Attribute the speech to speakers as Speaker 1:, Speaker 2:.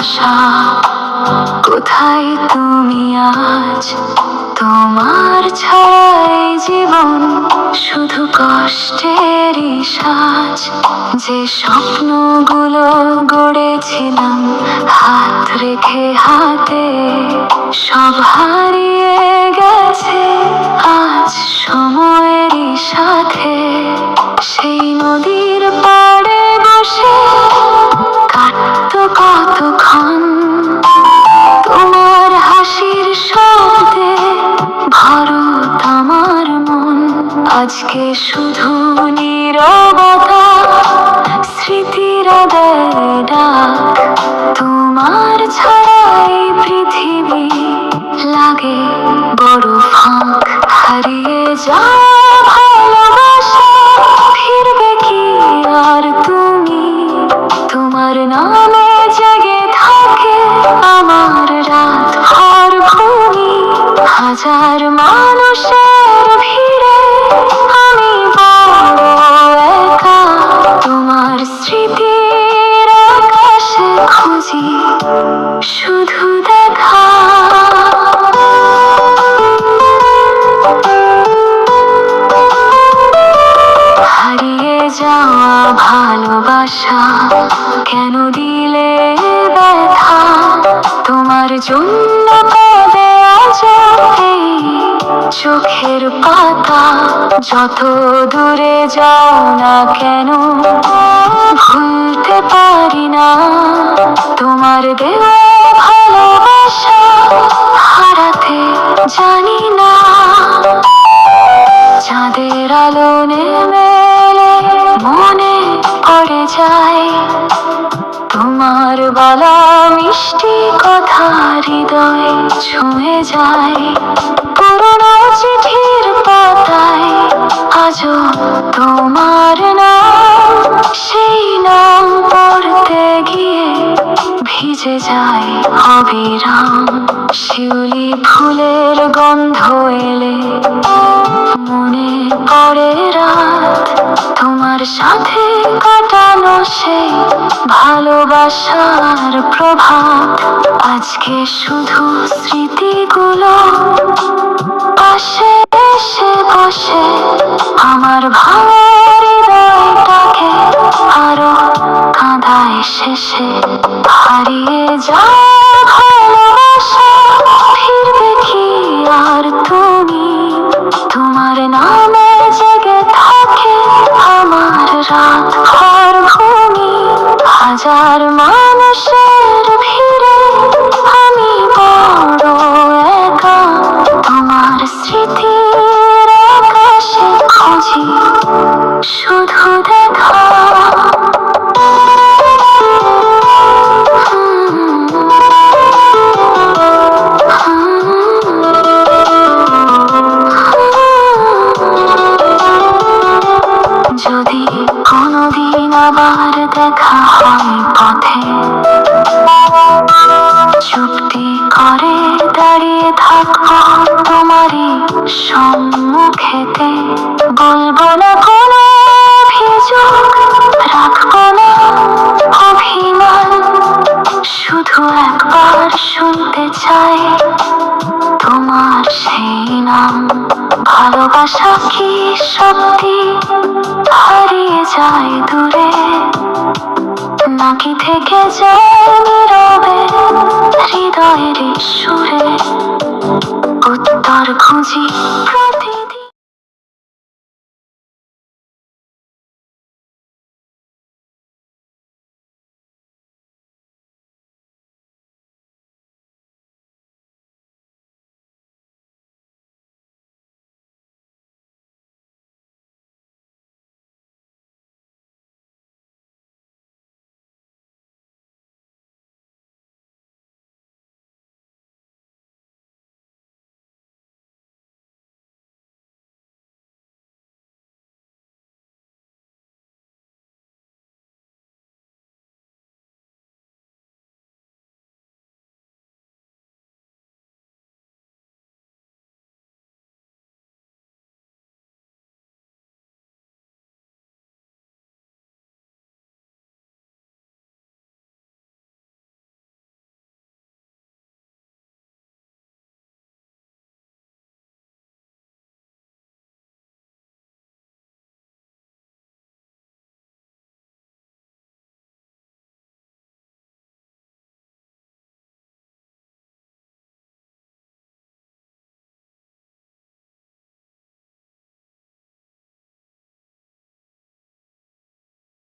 Speaker 1: ভালোবাসা, কোথায় তুমি আজ? তোমার ছাড়াই জীবন শুধু কষ্টেরই সাজ। যে স্বপ্নগুলো গড়েছিলাম হাত রেখে হাতে, সব হারিয়ে গেছে আজ সময়েরই সাথে। সেই নদীর পাড়ে বসে কাটতো কতক্ষণ তোমার হাসির শব্দে ভরত আমার মন। আজকে শুধু নীরবতা, স্মৃতিরা দেয় ডাক। তোমার ছাড়াই পৃথিবী লাগে বড় ফাঁক। হারিয়ে যায় ভালোবাসা, ফিরবে কি আর তুমি? তোমার নামে জেগে থাকে আমার রাত ভর ঘুমি। হাজার মানুষের ভিড়ে আমি বড় একা, তোমার স্মৃতির আকাশে খুঁজি শুধু দেখা। হারিয়ে যাওয়া ভালোবাসা কেন দিলে ব্যথা? তোমার জন্য কাঁদে আজ এই চোখের পাতা। যত দূরে যাও না কেন ভুলতে পারি না তোমার দেওয়া ভালোবাসা, হারাতে জানি না। চাঁদের আলো নেমে এলে মনে পড়ে যায় তোমার বলা মিষ্টি কথা, হৃদয় ছুঁয়ে যায়। পুরনো চিঠির পাতায় আজও তোমার নাম, সেই নাম পড়তে গিয়ে ভিজে যায় অবিরাম। শিউলি ফুলের গন্ধ এলে মনে পড়ে রাত, তোমার সাথে কাটানো সেই ভালোবাসার প্রভাত। আজকে শুধু স্মৃতিগুলো পাশে এসে বসে আমার ভাঙা হৃদয়টাকে আরো কাঁদায় শেষে। হারিয়ে যায় ভালোবাসা, ফিরবে কি আর তুমি? তোমার নামে জেগে থাকে আমার রাত ভর ঘুমি। হাজার মানুষের ভিড়ে আমি বড় একা, তোমার স্মৃতির আকাশে খুঁজি শুধু দেখা। যদি কোনোদিন আবার দেখা হয় পথে, চুপটি করে দাঁড়িয়ে থাকবো তোমারই সম্মুখেতে। বলবো না কোনো অভিযোগ, রাখবো না অভিমান, শুধু একবার শুনতে চাই তোমার সেই নাম। ভালোবাসা কি সত্যি হারিয়ে যায় দূরে, নাকি থেকে যায় নীরবে হৃদয়ের সুরে? উত্তর খুঁজি